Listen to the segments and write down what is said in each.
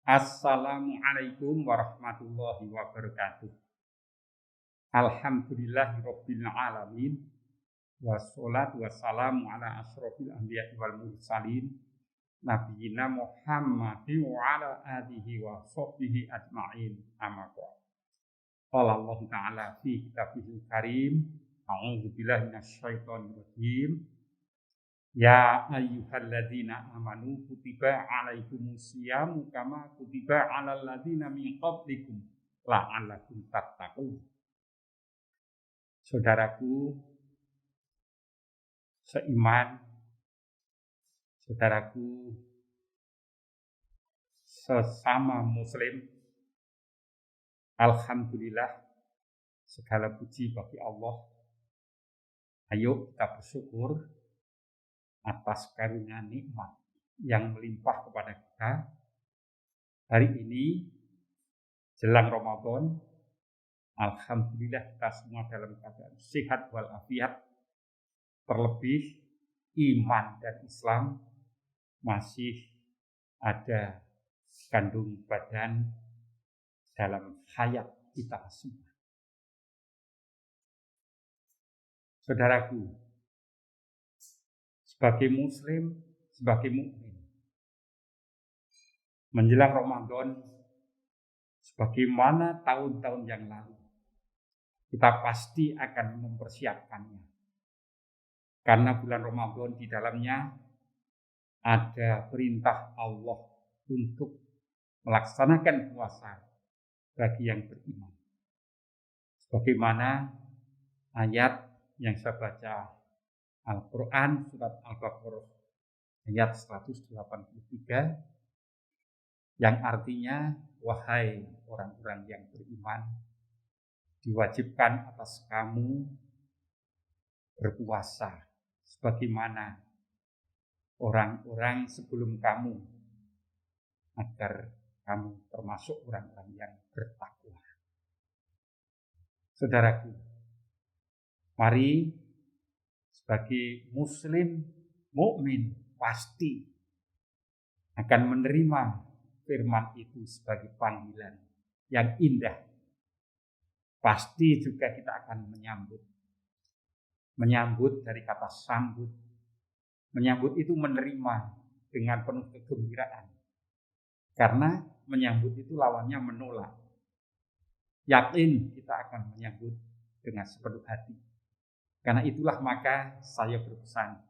Assalamualaikum warahmatullahi wabarakatuh. Alhamdulillahirabbil alamin. Wassalatu wassalamu ala asyrofil anbiya'i wal mursalin nabiyina Muhammadin wa ala alihi wa sahbihi ajma'in. Amma ba'd. Qala Allah Ta'ala fi kitabihil karim, a'udzu billahi minasyaitonir rajim. Ya ayyuhalladzina amanu kutiba alaikumusyamu kama kutiba alal ladzina min qablikum la'allakum tattaqun. Saudaraku seiman, saudaraku sesama muslim, alhamdulillah segala puji bagi Allah. Ayo kita bersyukur atas karunia nikmat yang melimpah kepada kita. Hari ini jelang Ramadan, alhamdulillah kita semua dalam keadaan sehat walafiat. Terlebih iman dan Islam masih ada kandung badan dalam hayat kita semua. Saudaraku, sebagai muslim, sebagai mukmin, menjelang Ramadan, sebagaimana tahun-tahun yang lalu, kita pasti akan mempersiapkannya. Karena bulan Ramadan di dalamnya ada perintah Allah untuk melaksanakan puasa bagi yang beriman. Sebagaimana ayat yang saya baca Al-Quran surat Al-Baqarah ayat 183 yang artinya, wahai orang-orang yang beriman, diwajibkan atas kamu berpuasa sebagaimana orang-orang sebelum kamu, agar kamu termasuk orang-orang yang bertakwa. Saudaraku, mari sebagai muslim mukmin pasti akan menerima firman itu sebagai panggilan yang indah. Pasti juga kita akan menyambut dari kata sambut. Menyambut itu menerima dengan penuh kegembiraan. Karena menyambut itu lawannya menolak. Yakin kita akan menyambut dengan sepenuh hati. Karena itulah maka saya berpesan,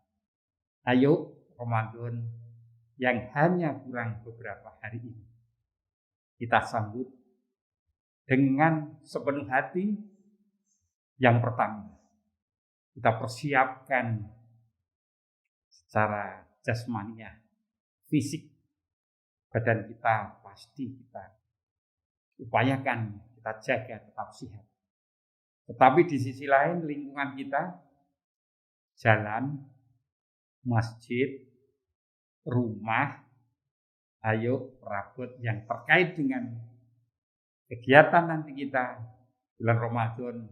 ayo Ramadan yang hanya kurang beberapa hari ini kita sambut dengan sepenuh hati. Yang pertama, kita persiapkan secara jasmaniah, fisik, badan kita pasti kita upayakan, kita jaga tetap sehat. Tetapi di sisi lain lingkungan kita, jalan, masjid, rumah, ayo perabot yang terkait dengan kegiatan nanti kita bulan Ramadan,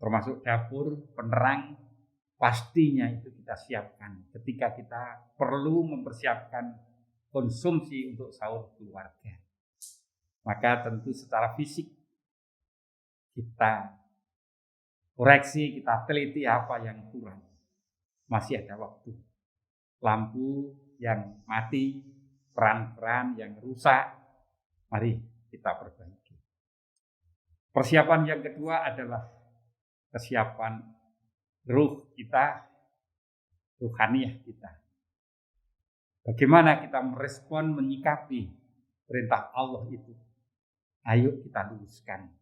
termasuk dapur, penerang, pastinya itu kita siapkan ketika kita perlu mempersiapkan konsumsi untuk sahur keluarga. Maka tentu secara fisik kita koreksi, kita teliti apa yang kurang. Masih ada waktu. Lampu yang mati, keran-keran yang rusak, mari kita perbaiki. Persiapan yang kedua adalah kesiapan ruh kita, ruhaniyah kita. Bagaimana kita merespon, menyikapi perintah Allah itu? Ayo kita luruskan.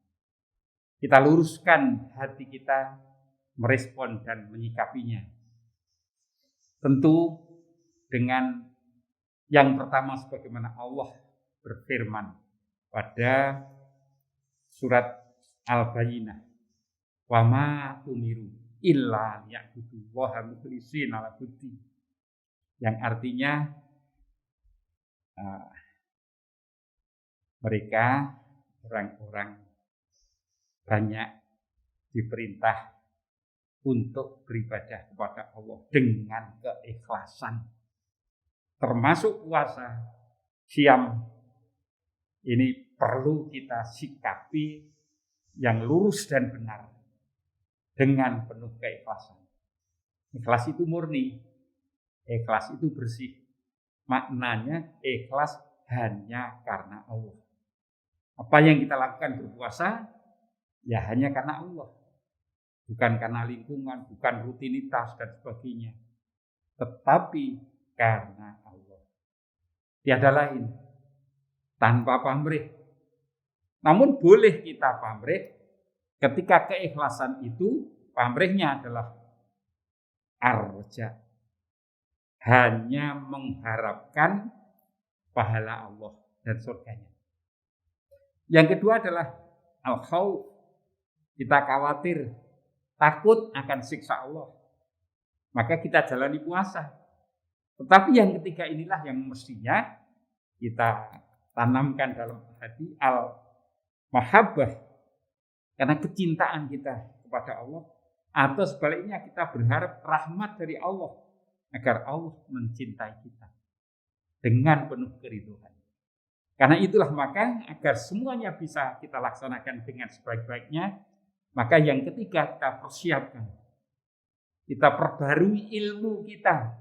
Kita luruskan hati kita merespon dan menyikapinya. Tentu dengan yang pertama sebagaimana Allah berfirman pada surat Al-Bayyinah. Wa ma umiru illa ya'budullaha mukhlishina lahu-d-din. Yang artinya mereka orang-orang banyak diperintah untuk beribadah kepada Allah dengan keikhlasan, termasuk puasa, siam, Ini perlu kita sikapi yang lurus dan benar dengan penuh keikhlasan. Ikhlas itu murni, ikhlas itu bersih. Maknanya ikhlas hanya karena Allah. Apa yang kita lakukan berpuasa, ya hanya karena Allah. Bukan karena lingkungan, bukan rutinitas dan sebagainya. Tetapi karena Allah. Tiada lain. Tanpa pamrih. Namun boleh kita pamrih ketika keikhlasan itu pamrihnya adalah arja. Hanya mengharapkan pahala Allah dan surganya. Yang kedua adalah al-khawf. Kita khawatir, takut akan siksa Allah. Maka kita jalani puasa. Tetapi yang ketiga inilah yang mestinya kita tanamkan dalam hati al-mahabbah. Karena kecintaan kita kepada Allah. Atau sebaliknya kita berharap rahmat dari Allah. Agar Allah mencintai kita. Dengan penuh keridhaan. Karena itulah maka agar semuanya bisa kita laksanakan dengan sebaik-baiknya. Maka yang ketiga kita persiapkan. Kita perbarui ilmu kita.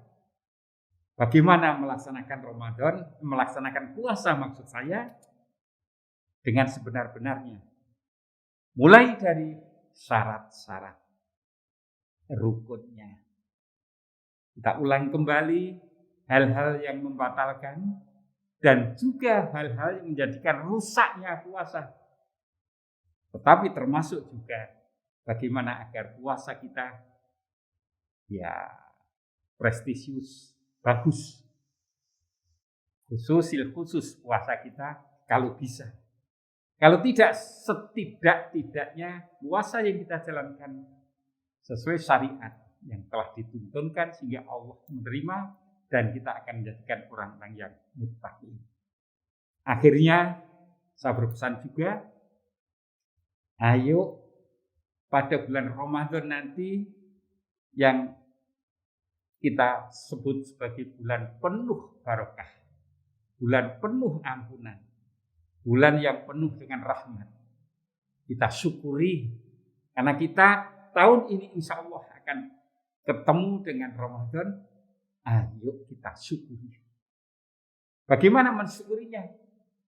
Bagaimana melaksanakan Ramadan, melaksanakan puasa maksud saya. Dengan sebenar-benarnya. Mulai dari syarat-syarat. Rukunnya. Kita ulang kembali hal-hal yang membatalkan. Dan juga hal-hal yang menjadikan rusaknya puasa. Tetapi termasuk juga bagaimana agar puasa kita ya prestisius, bagus. Khusus puasa kita kalau bisa. Kalau tidak, setidak-tidaknya puasa yang kita jalankan sesuai syariat yang telah dituntunkan sehingga Allah menerima dan kita akan menjadikan orang-orang yang muttaqin. Akhirnya saya berpesan juga, ayo pada bulan Ramadan nanti yang kita sebut sebagai bulan penuh barokah, bulan penuh ampunan, bulan yang penuh dengan rahmat. Kita syukuri karena kita tahun ini insya Allah akan ketemu dengan Ramadan. Ayo kita syukuri. Bagaimana mensyukurinya?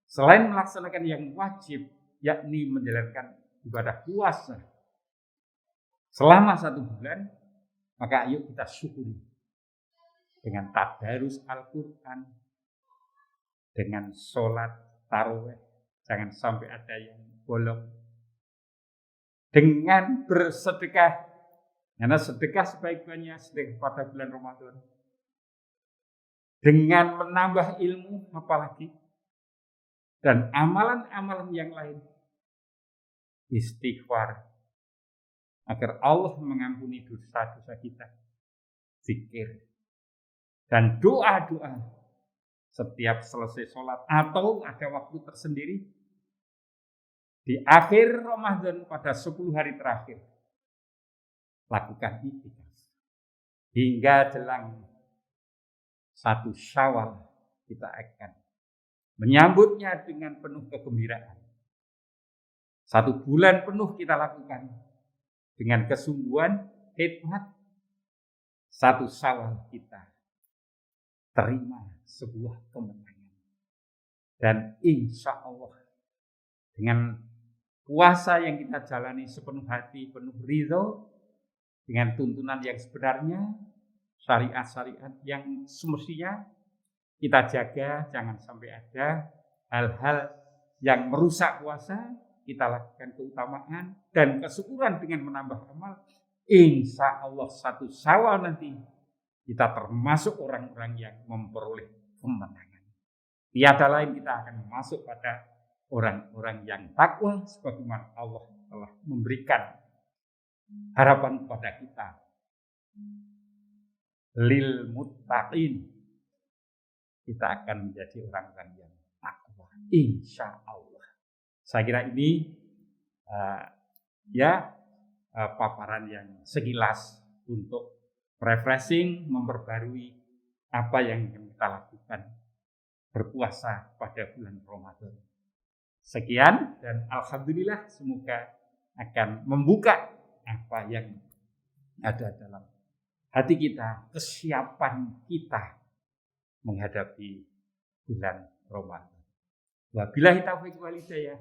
Selain melaksanakan yang wajib, yakni menjalankan ibadah puasa selama 1 bulan, maka ayo kita syukuri. Dengan tadarus Al-Quran, dengan sholat tarawih, jangan sampai ada yang bolong. Dengan bersedekah, karena sedekah sebaik-baiknya sedekah pada bulan Ramadan. Dengan menambah ilmu apalagi. Dan amalan-amalan yang lain. Istighfar. Agar Allah mengampuni dosa-dosa kita. Zikir. Dan doa-doa. Setiap selesai sholat. Atau ada waktu tersendiri. Di akhir Ramadan pada 10 hari terakhir. Lakukan itikaf. Hingga jelang 1 Syawal kita akan menyambutnya dengan penuh kegembiraan. 1 bulan penuh kita lakukan dengan kesungguhan, hikmat. 1 Syawal kita terima sebuah kemenangan. Dan insya Allah dengan puasa yang kita jalani sepenuh hati, penuh ridho, dengan tuntunan yang sebenarnya, syariat-syariat yang semestinya kita jaga, jangan sampai ada hal-hal yang merusak puasa, kita lakukan keutamaan dan kesyukuran dengan menambah amal. Insya Allah 1 Syawal nanti kita termasuk orang-orang yang memperoleh kemenangan. Tiada lain kita akan masuk pada orang-orang yang takwa sebagaimana Allah telah memberikan harapan kepada kita. Lil muttaqin. Kita akan menjadi orang-orang yang takwa. Insya Allah. Saya kira ini paparan yang sekilas untuk refreshing, memperbarui apa yang kita lakukan berpuasa pada bulan Ramadan. Sekian dan alhamdulillah semoga akan membuka apa yang ada dalam hati kita, kesiapan kita menghadapi bulan Ramadan. Wabillahi taufiq wal hidayah.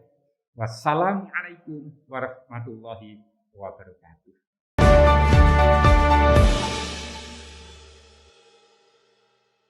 Wassalamualaikum warahmatullahi wabarakatuh.